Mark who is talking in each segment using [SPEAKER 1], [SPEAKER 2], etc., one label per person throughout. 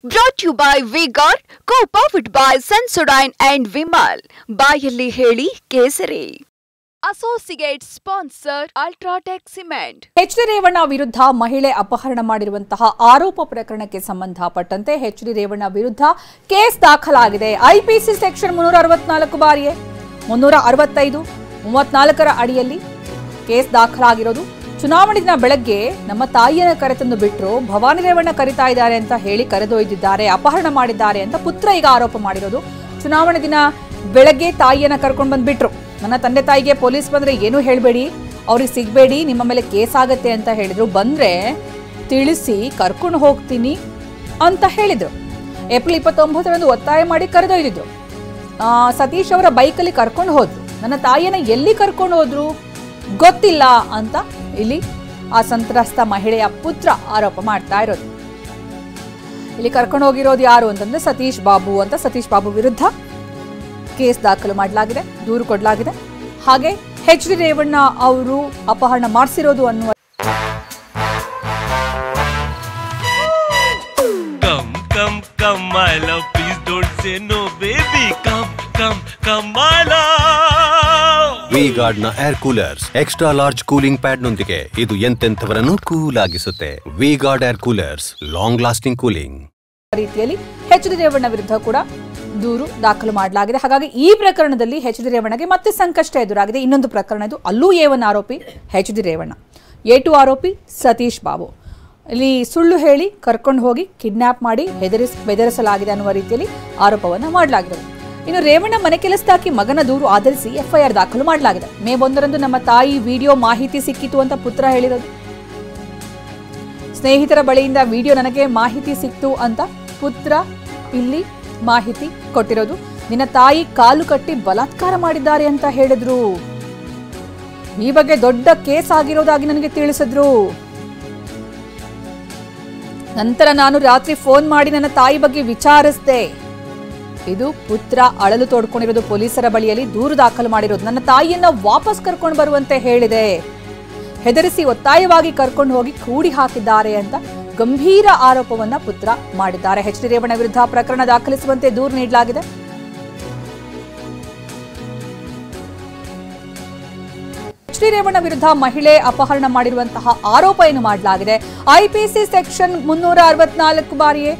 [SPEAKER 1] Brought to you by V-Guard, co-powered by Sensodyne and Vimal. ಬಾಯಲ್ಲಿ ಹೇಳಿ ಕೇಸರಿ. Associate sponsor UltraTech cement.
[SPEAKER 2] H D Revanna ವಿರುದ್ಧ ಮಹಿಳೆ ಅಪಹರಣ ಮಾಡಿರುವಂತಹ ಆರೋಪ ಪ್ರಕರಣಕ್ಕೆ ಸಂಬಂಧಪಟ್ಟಂತೆ ಎಚ್ ಡಿ ರೇವಣ್ಣ ವಿರುದ್ಧ ಕೇಸ್ ದಾಖಲಾಗಿದೆ. ಐಪಿಸಿ ಸೆಕ್ಷನ್ 364 ಬಾರಿಯೇ 365 34ರ ಅಡಿಯಲ್ಲಿ ಕೇಸ್ ದಾಖಲಾಗಿರೋದು. ಚುನಾವಣೆ ದಿನ ಬೆಳಗ್ಗೆ ನಮ್ಮ ತಾಯಿಯನ್ನ ಕರೆತಂದು ಬಿಟ್ಟರು, ಭವಾನಿ ರೇವಣ್ಣ ಕರೀತಾ ಇದ್ದಾರೆ ಅಂತ ಹೇಳಿ ಕರೆದೊಯ್ದಿದ್ದಾರೆ, ಅಪಹರಣ ಮಾಡಿದ್ದಾರೆ ಅಂತ ಪುತ್ರ ಈಗ ಆರೋಪ ಮಾಡಿರೋದು. ಚುನಾವಣೆ ದಿನ ಬೆಳಗ್ಗೆ ತಾಯಿಯನ್ನ ಕರ್ಕೊಂಡು ಬಂದ್ಬಿಟ್ರು. ನನ್ನ ತಂದೆ ತಾಯಿಗೆ ಪೊಲೀಸ್ ಬಂದ್ರೆ ಏನೂ ಹೇಳಬೇಡಿ, ಅವ್ರಿಗೆ ಸಿಗಬೇಡಿ, ನಿಮ್ಮ ಮೇಲೆ ಕೇಸ್ ಆಗತ್ತೆ ಅಂತ ಹೇಳಿದ್ರು. ಬಂದ್ರೆ ತಿಳಿಸಿ ಕರ್ಕೊಂಡು ಹೋಗ್ತೀನಿ ಅಂತ ಹೇಳಿದ್ರು. ಏಪ್ರಿಲ್ 29ರಂದು ಒತ್ತಾಯ ಮಾಡಿ ಕರೆದೊಯ್ದಿದ್ರು. ಸತೀಶ್ ಅವರ ಬೈಕಲ್ಲಿ ಕರ್ಕೊಂಡು ಹೋದ್ರು. ನನ್ನ ತಾಯಿಯನ್ನ ಎಲ್ಲಿ ಕರ್ಕೊಂಡು ಹೋದ್ರು ಗೊತ್ತಿಲ್ಲ ಅಂತ ಇಲ್ಲಿ ಆ ಸಂತ್ರಸ್ತ ಮಹಿಳೆಯ ಪುತ್ರ ಆರೋಪ ಮಾಡ್ತಾ ಇರೋದು. ಇಲ್ಲಿ ಕರ್ಕೊಂಡು ಹೋಗಿರೋದು ಯಾರು ಅಂತಂದ್ರೆ ಸತೀಶ್ ಬಾಬು ಅಂತ. ಸತೀಶ್ ಬಾಬು ವಿರುದ್ಧ ಕೇಸ್ ದಾಖಲು ಮಾಡಲಾಗಿದೆ, ದೂರು ಕೊಡಲಾಗಿದೆ. ಹಾಗೆ ಎಚ್ ಡಿ ರೇವಣ್ಣ ಅವರು ಅಪಹರಣ ಮಾಡಿಸಿರೋದು ಅನ್ನುವ
[SPEAKER 3] V-Guard ನ air coolers extra large cooling pad ನೊಂದಿಗೆ ಇದು ಎಂತೆಂಥವರನ್ನು ಕೂಲ್ ಆಗಿಸುತ್ತೆ. V-Guard air coolers, long lasting cooling.
[SPEAKER 2] ರೀತಿಯಲ್ಲಿ ಎಚ್ ಡಿ ರೇವಣ್ಣ ವಿರುದ್ಧ ಕೂಡ ದೂರು ದಾಖಲು ಮಾಡಲಾಗಿದೆ. ಹಾಗಾಗಿ ಈ ಪ್ರಕರಣದಲ್ಲಿ ಎಚ್ ಡಿ ರೇವಣ್ಣಗೆ ಮತ್ತೆ ಸಂಕಷ್ಟ ಎದುರಾಗಿದೆ. ಇನ್ನೊಂದು ಪ್ರಕರಣ ಇದು. ಅಲ್ಲೂ A1 ಆರೋಪಿ ಎಚ್ ಡಿ ರೇವಣ್ಣ, A2 ಆರೋಪಿ ಸತೀಶ್ ಬಾಬು. ಇಲ್ಲಿ ಸುಳ್ಳು ಹೇಳಿ ಕರ್ಕೊಂಡು ಹೋಗಿ ಕಿಡ್ನಾಪ್ ಮಾಡಿ ಬೆದರಿಸಲಾಗಿದೆ ಅನ್ನುವ ರೀತಿಯಲ್ಲಿ ಆರೋಪವನ್ನು ಮಾಡಲಾಗಿದೆ. ಇನ್ನು ರೇವಣ್ಣ ಮನೆ ಕೆಲಸದಾಕಿ ಮಗನ ದೂರು ಆಧರಿಸಿ FIR ದಾಖಲು ಮಾಡಲಾಗಿದೆ. ಮೇ 1ರಂದು ನಮ್ಮ ತಾಯಿ ವಿಡಿಯೋ ಮಾಹಿತಿ ಸಿಕ್ಕಿತು ಅಂತ ಪುತ್ರ ಹೇಳಿರೋದು. ಸ್ನೇಹಿತರ ಬಳಿಯಿಂದ ವಿಡಿಯೋ ನನಗೆ ಮಾಹಿತಿ ಸಿಕ್ತು ಅಂತ ಪುತ್ರ ಇಲ್ಲಿ ಮಾಹಿತಿ ಕೊಟ್ಟಿರೋದು. ನಿನ್ನ ತಾಯಿ ಕಾಲು ಕಟ್ಟಿ ಬಲಾತ್ಕಾರ ಮಾಡಿದ್ದಾರೆ ಅಂತ ಹೇಳಿದ್ರು. ಈ ಬಗ್ಗೆ ದೊಡ್ಡ ಕೇಸ್ ಆಗಿರೋದಾಗಿ ನನಗೆ ತಿಳಿಸಿದ್ರು. ನಂತರ ನಾನು ರಾತ್ರಿ ಫೋನ್ ಮಾಡಿ ನನ್ನ ತಾಯಿ ಬಗ್ಗೆ ವಿಚಾರಿಸಿದೆ. ಇದು ಪುತ್ರ ಅಳಲು ತೋಡ್ಕೊಂಡಿರೋದು. ಪೊಲೀಸರ ಬಳಿಯಲ್ಲಿ ದೂರು ದಾಖಲು ಮಾಡಿರೋದು. ನನ್ನ ತಾಯಿಯನ್ನ ವಾಪಸ್ ಕರ್ಕೊಂಡು ಬರುವಂತೆ ಹೇಳಿದೆ, ಹೆದರಿಸಿ ಒತ್ತಾಯವಾಗಿ ಕರ್ಕೊಂಡು ಹೋಗಿ ಕೂಡಿ ಹಾಕಿದ್ದಾರೆ ಅಂತ ಗಂಭೀರ ಆರೋಪವನ್ನ ಪುತ್ರ ಮಾಡಿದ್ದಾರೆ. ಎಚ್ ಡಿ ರೇವಣ್ಣ ವಿರುದ್ಧ ಪ್ರಕರಣ ದಾಖಲಿಸುವಂತೆ ದೂರು ನೀಡಲಾಗಿದೆ. ಎಚ್ ಡಿ ರೇವಣ್ಣ ವಿರುದ್ಧ ಮಹಿಳೆ ಅಪಹರಣ ಮಾಡಿರುವಂತಹ ಆರೋಪ ಏನು ಮಾಡಲಾಗಿದೆ. ಐಪಿಸಿ ಸೆಕ್ಷನ್ 364 ಬಾರಿಯೇ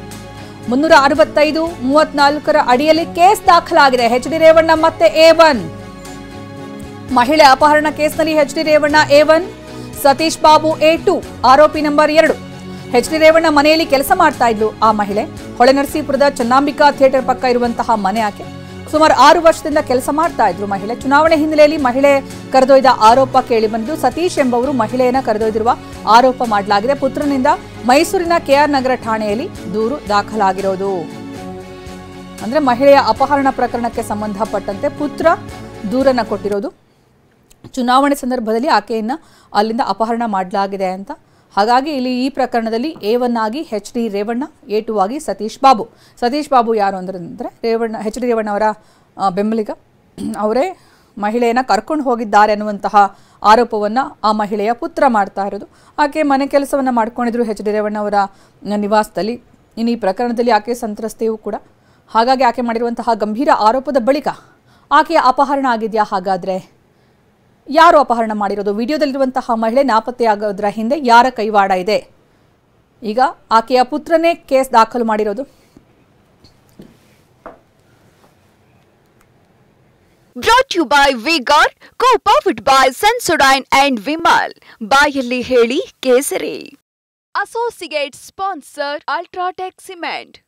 [SPEAKER 2] 365 34ರ ಅಡಿಯಲ್ಲಿ ಕೇಸ್ ದಾಖಲಾಗಿದೆ. ಎಚ್ ಡಿ ರೇವಣ್ಣ ಮತ್ತೆ A1. ಮಹಿಳೆ ಅಪಹರಣ ಕೇಸ್ನಲ್ಲಿ H D Revanna A1, Satish Babu A2, ಆರೋಪಿ ನಂಬರ್ 2. ಎಚ್ ಡಿ ರೇವಣ್ಣ ಮನೆಯಲ್ಲಿ ಕೆಲಸ ಮಾಡ್ತಾ ಇದ್ಲು ಆ ಮಹಿಳೆ. ಹೊಳೆನರಸೀಪುರದ ಚನ್ನಾಂಬಿಕಾ ಥಿಯೇಟರ್ ಪಕ್ಕ ಇರುವಂತಹ ಮನೆ ಆಕೆ. ಸುಮಾರು 6 ವರ್ಷದಿಂದ ಕೆಲಸ ಮಾಡ್ತಾ ಇದ್ರು ಮಹಿಳೆ. ಚುನಾವಣೆ ಹಿನ್ನೆಲೆಯಲ್ಲಿ ಮಹಿಳೆ ಕರೆದೊಯ್ದ ಆರೋಪ ಕೇಳಿ ಬಂದು ಸತೀಶ್ ಎಂಬವರು ಮಹಿಳೆಯನ್ನ ಕರೆದೊಯ್ದಿರುವ ಆರೋಪ ಮಾಡಲಾಗಿದೆ. ಪುತ್ರನಿಂದ ಮೈಸೂರಿನ KR ನಗರ ಠಾಣೆಯಲ್ಲಿ ದೂರು ದಾಖಲಾಗಿರೋದು. ಅಂದ್ರೆ ಮಹಿಳೆಯ ಅಪಹರಣ ಪ್ರಕರಣಕ್ಕೆ ಸಂಬಂಧಪಟ್ಟಂತೆ ಪುತ್ರ ದೂರನ್ನ ಕೊಟ್ಟಿರೋದು. ಚುನಾವಣೆ ಸಂದರ್ಭದಲ್ಲಿ ಆಕೆಯನ್ನ ಅಲ್ಲಿಂದ ಅಪಹರಣ ಮಾಡಲಾಗಿದೆ ಅಂತ. ಹಾಗಾಗಿ ಇಲ್ಲಿ ಈ ಪ್ರಕರಣದಲ್ಲಿ A1 ಆಗಿ ಎಚ್ ಡಿ ರೇವಣ್ಣ, A2 ಆಗಿ ಸತೀಶ್ ಬಾಬು. ಸತೀಶ್ ಬಾಬು ಯಾರು ಅಂದ್ರೆ ಎಚ್ ಡಿ ರೇವಣ್ಣ ಅವರ ಬೆಂಬಲಿಗ. ಅವರೇ ಮಹಿಳೆಯನ್ನ ಕರ್ಕೊಂಡು ಹೋಗಿದ್ದಾರೆ ಅನ್ನುವಂತಹ ಆರೋಪವನ್ನು ಆ ಮಹಿಳೆಯ ಪುತ್ರ ಮಾಡ್ತಾ ಇರೋದು. ಆಕೆ ಮನೆ ಕೆಲಸವನ್ನು ಮಾಡ್ಕೊಂಡಿದ್ರು ಎಚ್ ಡಿ ರೇವಣ್ಣ ಅವರ ನಿವಾಸದಲ್ಲಿ. ಇನ್ನು ಈ ಪ್ರಕರಣದಲ್ಲಿ ಆಕೆ ಸಂತ್ರಸ್ತೆಯೂ ಕೂಡ. ಹಾಗಾಗಿ ಆಕೆ ಮಾಡಿರುವಂತಹ ಗಂಭೀರ ಆರೋಪದ ಬಳಿಕ ಆಕೆಯ ಅಪಹರಣ ಆಗಿದೆಯಾ? ಹಾಗಾದರೆ ಯಾರು ಅಪಹರಣ ಮಾಡಿರೋದು? ವಿಡಿಯೋದಲ್ಲಿರುವಂತಹ ಮಹಿಳೆ ನಾಪತ್ತೆಯಾಗೋದ್ರ ಹಿಂದೆ ಯಾರ ಕೈವಾಡ ಇದೆ? ಈಗ ಆಕೆಯ ಪುತ್ರನೇ ಕೇಸ್ ದಾಖಲು ಮಾಡಿರೋದು.
[SPEAKER 1] Brought to you by V-Guard, co-powered by Sensodyne and Vimal. ಬಾಯಲ್ಲಿ ಹೇಳಿ ಕೇಸರಿ. Associate sponsor UltraTech cement.